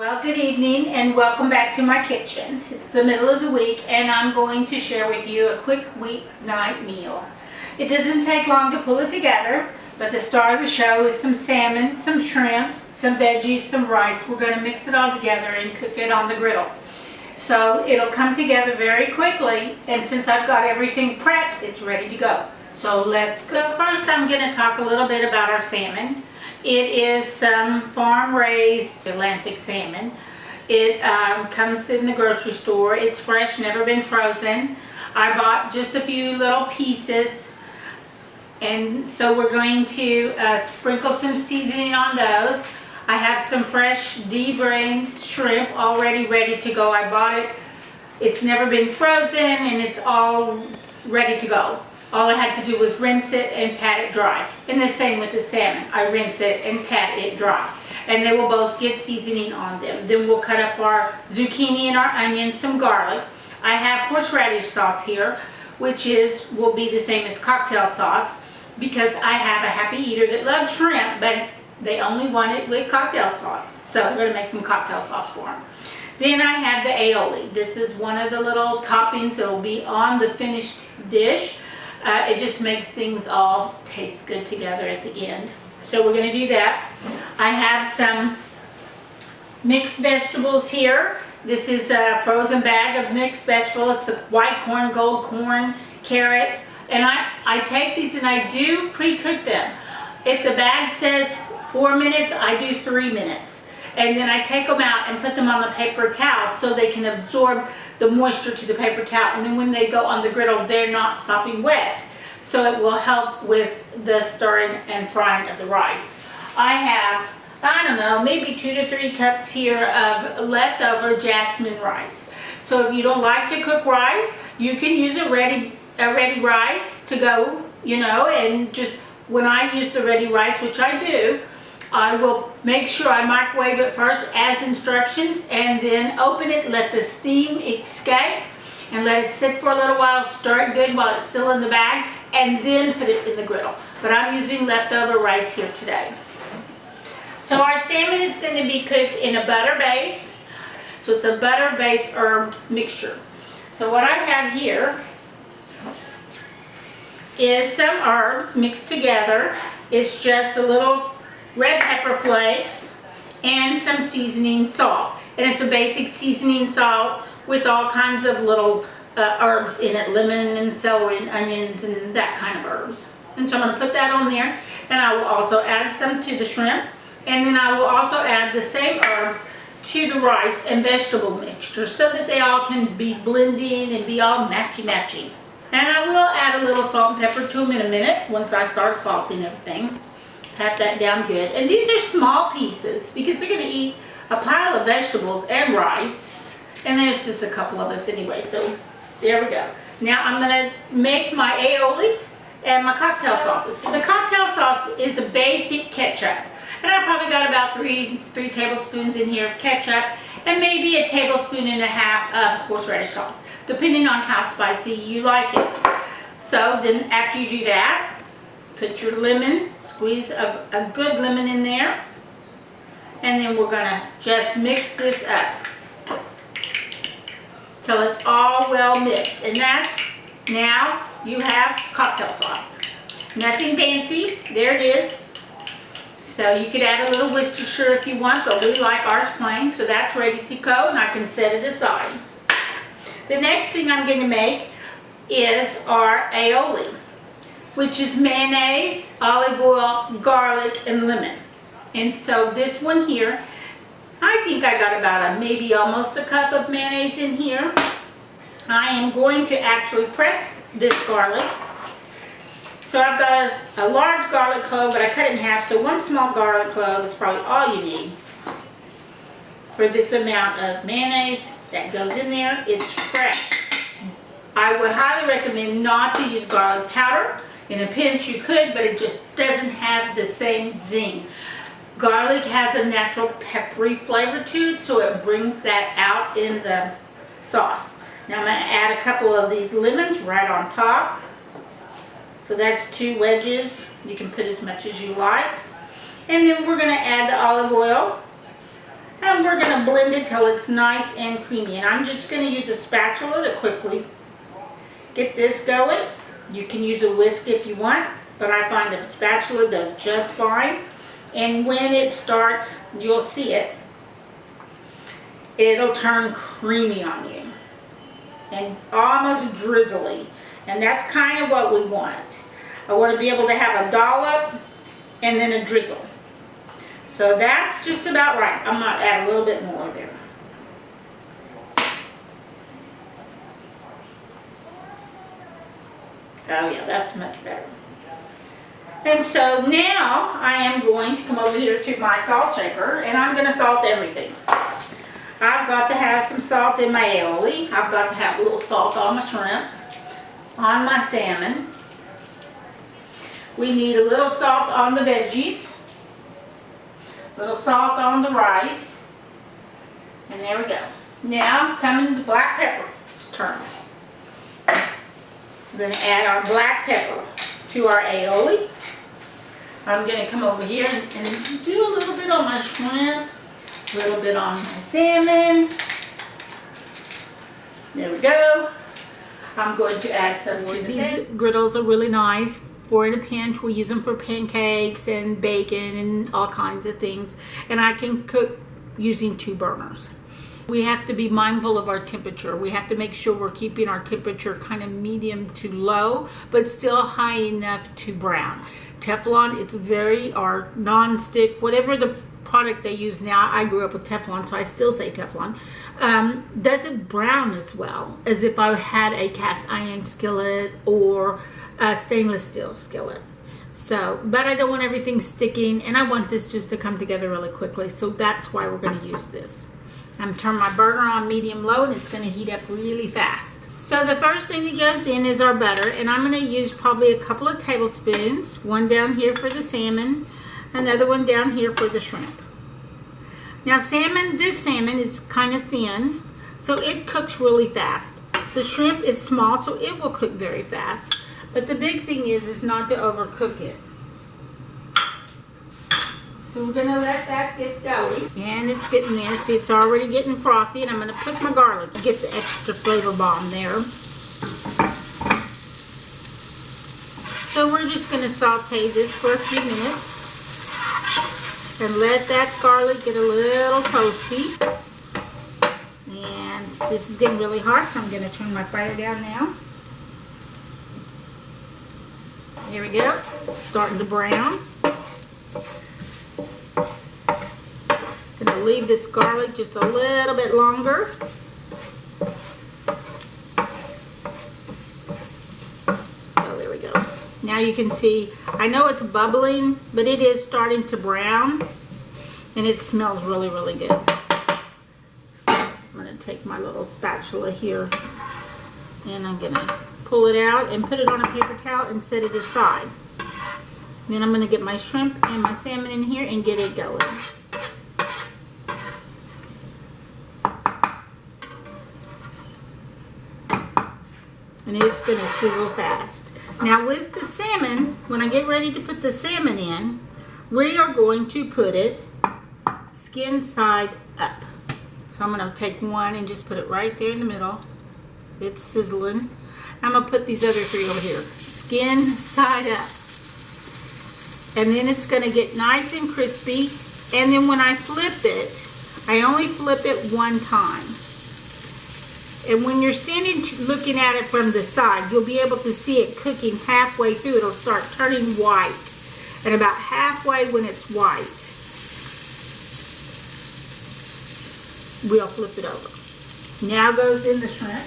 Well, good evening and welcome back to my kitchen. It's the middle of the week and I'm going to share with you a quick weeknight meal. It doesn't take long to pull it together, but the star of the show is some salmon, some shrimp, some veggies, some rice. We're going to mix it all together and cook it on the griddle. So it'll come together very quickly, and since I've got everything prepped, it's ready to go. So let's go. First I'm going to talk a little bit about our salmon. It is some farm-raised Atlantic salmon. It comes in the grocery store. It's fresh, never been frozen. I bought just a few little pieces, and so we're going to sprinkle some seasoning on those. I have some fresh deveined shrimp already ready to go. I bought it. It's never been frozen and it's all ready to go. All I had to do was rinse it and pat it dry. And the same with the salmon. I rinse it and pat it dry. And they will both get seasoning on them. Then we'll cut up our zucchini and our onion, some garlic. I have horseradish sauce here, which will be the same as cocktail sauce, because I have a happy eater that loves shrimp, but they only want it with cocktail sauce. So we're going to make some cocktail sauce for them. Then I have the aioli. This is one of the little toppings that will be on the finished dish. It just makes things all taste good together at the end. So we're going to do that. I have some mixed vegetables here. This is a frozen bag of mixed vegetables. It's white corn, gold corn, carrots. And I take these and I do pre-cook them. If the bag says 4 minutes, I do 3 minutes. And then I take them out and put them on the paper towel so they can absorb the moisture to the paper towel. And then when they go on the griddle, they're not sopping wet. So it will help with the stirring and frying of the rice. I have, I don't know, maybe 2 to 3 cups here of leftover jasmine rice. So if you don't like to cook rice, you can use a ready rice to go, and just when I use the ready rice, which I do, I will make sure I microwave it first as instructions and then open it, let the steam escape and let it sit for a little while, stir it good while it's still in the bag, and then put it in the griddle. But I'm using leftover rice here today. So our salmon is going to be cooked in a butter base. So it's a butter-based herb mixture. So what I have here is some herbs mixed together. It's just a little red pepper flakes and some seasoning salt. And it's a basic seasoning salt with all kinds of little herbs in it, lemon and celery and onions and that kind of herbs. And so I'm going to put that on there, and I will also add some to the shrimp, and then I will also add the same herbs to the rice and vegetable mixture so that they all can be blending and be all matchy-matchy. And I will add a little salt and pepper to them in a minute once I start salting everything. Pat that down good. And these are small pieces because they're going to eat a pile of vegetables and rice. And there's just a couple of us anyway, so there we go. Now I'm going to make my aioli and my cocktail sauces. The cocktail sauce is the basic ketchup. And I probably got about 3 tablespoons in here of ketchup and maybe a tablespoon and a half of horseradish sauce, depending on how spicy you like it. So then after you do that, put your lemon, squeeze of a good lemon in there, and then we're going to just mix this up till it's all well mixed. And that's, now you have cocktail sauce. Nothing fancy, there it is. So you could add a little Worcestershire if you want, but we like ours plain, so that's ready to go and I can set it aside. The next thing I'm going to make is our aioli, which is mayonnaise, olive oil, garlic, and lemon. And so this one here, I think I got about maybe almost a cup of mayonnaise in here. I am going to actually press this garlic. So I've got a large garlic clove, but I cut it in half, so 1 small garlic clove is probably all you need for this amount of mayonnaise that goes in there. It's fresh. I would highly recommend not to use garlic powder. In a pinch you could, but it just doesn't have the same zing. Garlic has a natural peppery flavor to it, so it brings that out in the sauce. Now I'm going to add a couple of these lemons right on top. So that's 2 wedges. You can put as much as you like. And then we're going to add the olive oil. And we're going to blend it till it's nice and creamy. And I'm just going to use a spatula to quickly get this going. You can use a whisk if you want, but I find a spatula does just fine. And when it starts, you'll see it. It'll turn creamy on you and almost drizzly. And that's kind of what we want. I want to be able to have a dollop and then a drizzle. So that's just about right. I'm going to add a little bit more there. Oh yeah, that's much better. And so now I am going to come over here to my salt shaker and I'm going to salt everything. I've got to have some salt in my aioli. I've got to have a little salt on my shrimp, on my salmon. We need a little salt on the veggies, a little salt on the rice, and there we go. Now coming to black pepper's turn. We're going to add our black pepper to our aioli. I'm going to come over here and do a little bit on my shrimp, a little bit on my salmon. There we go. I'm going to add some more. These griddles are really nice for in a pinch. We use them for pancakes and bacon and all kinds of things. And I can cook using 2 burners. We have to be mindful of our temperature. We have to make sure we're keeping our temperature kind of medium to low, but still high enough to brown. Teflon, it's very, or non-stick, whatever the product they use now. I grew up with Teflon, so I still say Teflon. Doesn't brown as well as if I had a cast iron skillet or a stainless steel skillet. So, but I don't want everything sticking, and I want this just to come together really quickly, so that's why we're going to use this. I'm going to turn my burner on medium-low, and it's going to heat up really fast. So the first thing that goes in is our butter, and I'm going to use probably a couple of tablespoons, one down here for the salmon, another one down here for the shrimp. Now salmon, this salmon is kind of thin, so it cooks really fast. The shrimp is small, so it will cook very fast. But the big thing is not to overcook it. So we're going to let that get going. And it's getting there. See, it's already getting frothy. And I'm going to put my garlic to get the extra flavor bomb there. So we're just going to saute this for a few minutes. And let that garlic get a little toasty. And this is getting really hot, so I'm going to turn my fire down now. Here we go. It's starting to brown. Going to leave this garlic just a little bit longer. Oh, there we go. Now you can see, I know it's bubbling, but it is starting to brown, and it smells really, really good. So I'm going to take my little spatula here, and I'm going to pull it out and put it on a paper towel and set it aside. Then I'm going to get my shrimp and my salmon in here and get it going. And it's going to sizzle fast. Now with the salmon, when I get ready to put the salmon in, we are going to put it skin side up. So I'm going to take one and just put it right there in the middle. It's sizzling. I'm going to put these other 3 over here. Skin side up. And then it's going to get nice and crispy. And then when I flip it, I only flip it 1 time. And when you're standing looking at it from the side, you'll be able to see it cooking halfway through. It'll start turning white. And about halfway when it's white, we'll flip it over. Now goes in the shrimp.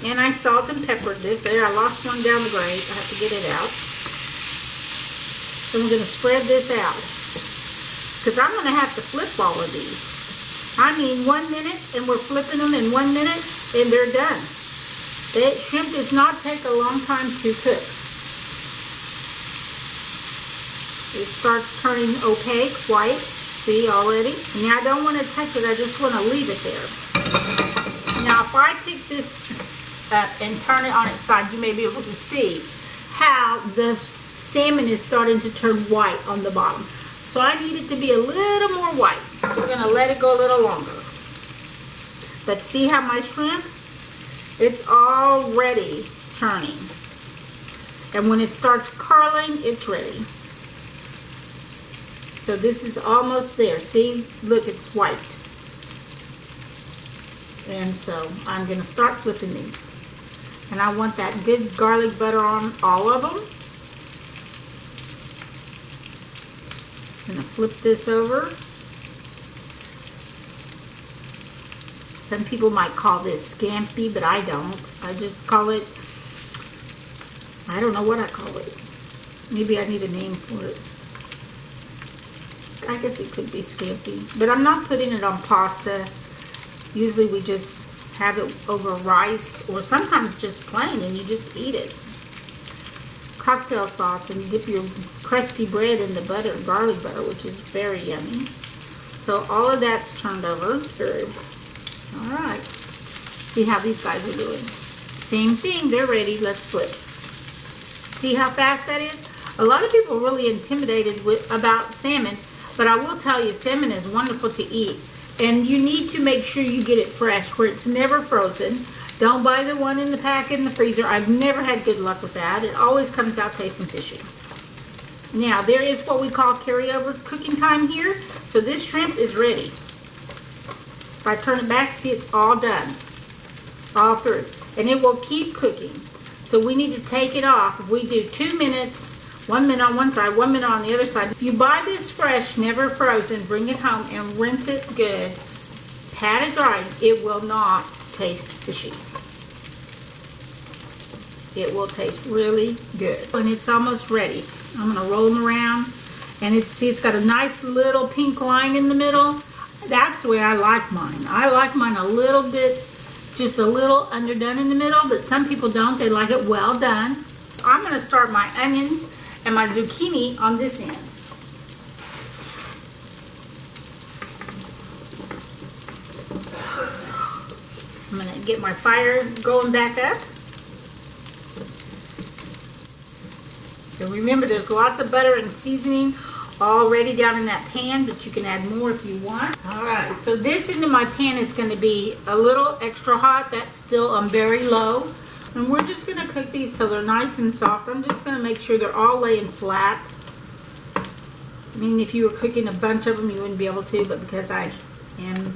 And I salt and peppered this. There, I lost one down the grate. I have to get it out. So I'm going to spread this out. Because I'm going to have to flip all of these. I mean, 1 minute, and we're flipping them in 1 minute, and they're done. Shrimp does not take a long time to cook. It starts turning opaque, white. See, already? Now, I don't want to touch it. I just want to leave it there. Now, if I pick this up and turn it on its side, you may be able to see how the salmon is starting to turn white on the bottom. So I need it to be a little more white. So we're going to let it go a little longer. But see how my shrimp? It's already turning. And when it starts curling, it's ready. So this is almost there. See? Look, it's white. And so I'm going to start flipping these. And I want that good garlic butter on all of them. I'm going to flip this over. Some people might call this scampi, but I don't. I just call it, I don't know what I call it. Maybe I need a name for it. I guess it could be scampi. But I'm not putting it on pasta. Usually we just have it over rice, or sometimes just plain and you just eat it. Cocktail sauce, and you dip your crusty bread in the butter, garlic butter, which is very yummy. So all of that's turned over. Good. Alright. See how these guys are doing. Same thing, they're ready. Let's flip. See how fast that is? A lot of people are really intimidated about salmon, but I will tell you, salmon is wonderful to eat. And you need to make sure you get it fresh, where it's never frozen. Don't buy the one in the pack in the freezer. I've never had good luck with that. It always comes out tasting fishy. Now, there is what we call carryover cooking time here. So this shrimp is ready. If I turn it back, see, it's all done. All through. And it will keep cooking. So we need to take it off. If we do 2 minutes, 1 minute on one side, 1 minute on the other side. If you buy this fresh, never frozen, bring it home and rinse it good. Pat it dry. It will not taste fishy. It will taste really good. And it's almost ready. I'm going to roll them around. And it's got a nice little pink line in the middle. That's the way I like mine. I like mine a little bit, just a little underdone in the middle, but some people don't. They like it well done. I'm going to start my onions and my zucchini on this end. I'm going to get my fire going back up. So remember, there's lots of butter and seasoning already down in that pan, but you can add more if you want. Alright, so this into my pan is going to be a little extra hot. That's still on very low. And we're just going to cook these till they're nice and soft. I'm just going to make sure they're all laying flat. I mean, if you were cooking a bunch of them, you wouldn't be able to, but because I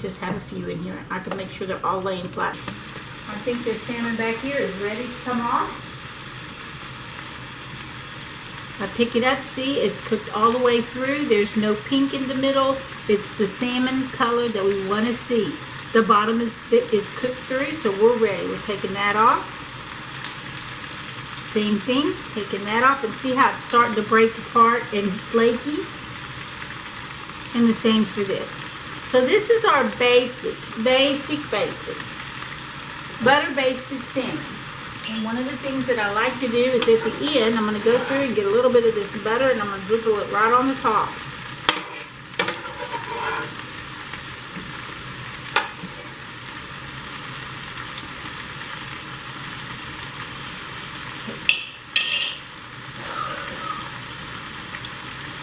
just have a few in here, I can make sure they're all laying flat. I think this salmon back here is ready to come off. I pick it up, see, it's cooked all the way through. There's no pink in the middle. It's the salmon color that we want to see. The bottom is cooked through, so we're ready. We're taking that off. Same thing, taking that off, and see how it's starting to break apart and flaky. And the same for this. So this is our basic butter basted salmon. And one of the things that I like to do is at the end, I'm going to go through and get a little bit of this butter, and I'm going to drizzle it right on the top.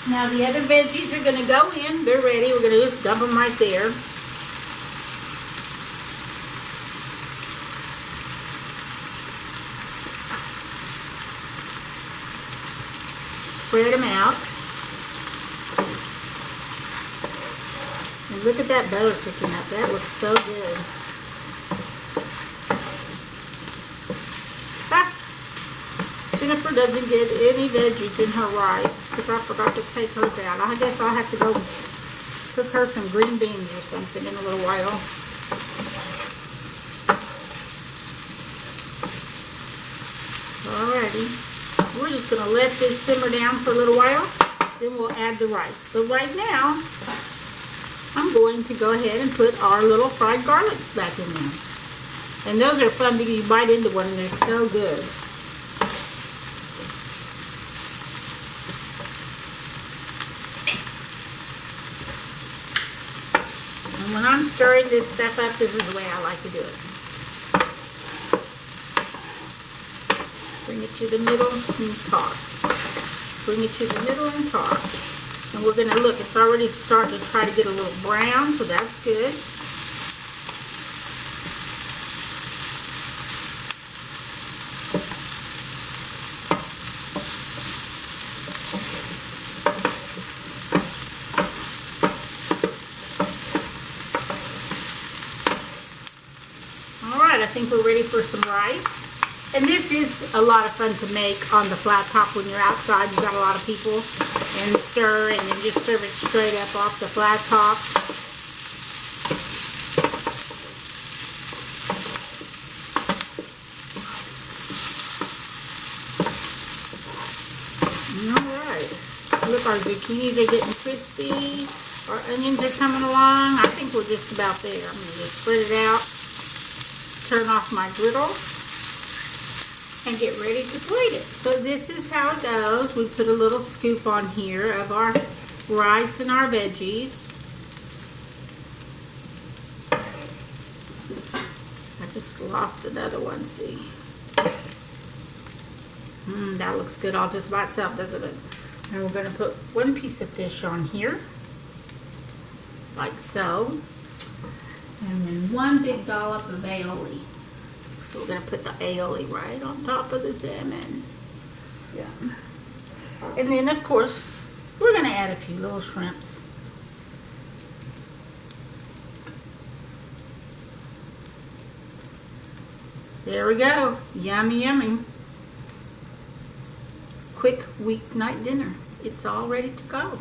Now the other veggies are going to go in. They're ready. We're going to just dump them right there. Spread them out. And look at that butter cooking up. That looks so good. Ah! Jennifer doesn't get any veggies in her rice because I forgot to take hers out. I guess I'll have to go cook her some green beans or something in a little while. Alrighty. We're just going to let this simmer down for a little while. Then we'll add the rice. But right now, I'm going to go ahead and put our little fried garlics back in there. And those are fun because you bite into one and they're so good. And when I'm stirring this stuff up, this is the way I like to do it. Bring it to the middle and toss. bring it to the middle and toss. And we're going to look, it's already starting to try to get a little brown, so that's good. Alright, I think we're ready for some rice. And this is a lot of fun to make on the flat top when you're outside. You've got a lot of people, and stir, and then just serve it straight up off the flat top. Alright. Look, our zucchinis are getting crispy. Our onions are coming along. I think we're just about there. I'm going to just spread it out. Turn off my griddle. And get ready to plate it. So this is how it goes. We put a little scoop on here of our rice and our veggies. I just lost another one, see. That looks good all just by itself, doesn't it? And we're going to put one piece of fish on here, like so. And then one big dollop of aioli. So we're going to put the aioli right on top of the salmon. Yeah. And then, of course, we're going to add a few little shrimps. There we go. Yummy, yummy. Quick weeknight dinner. It's all ready to go.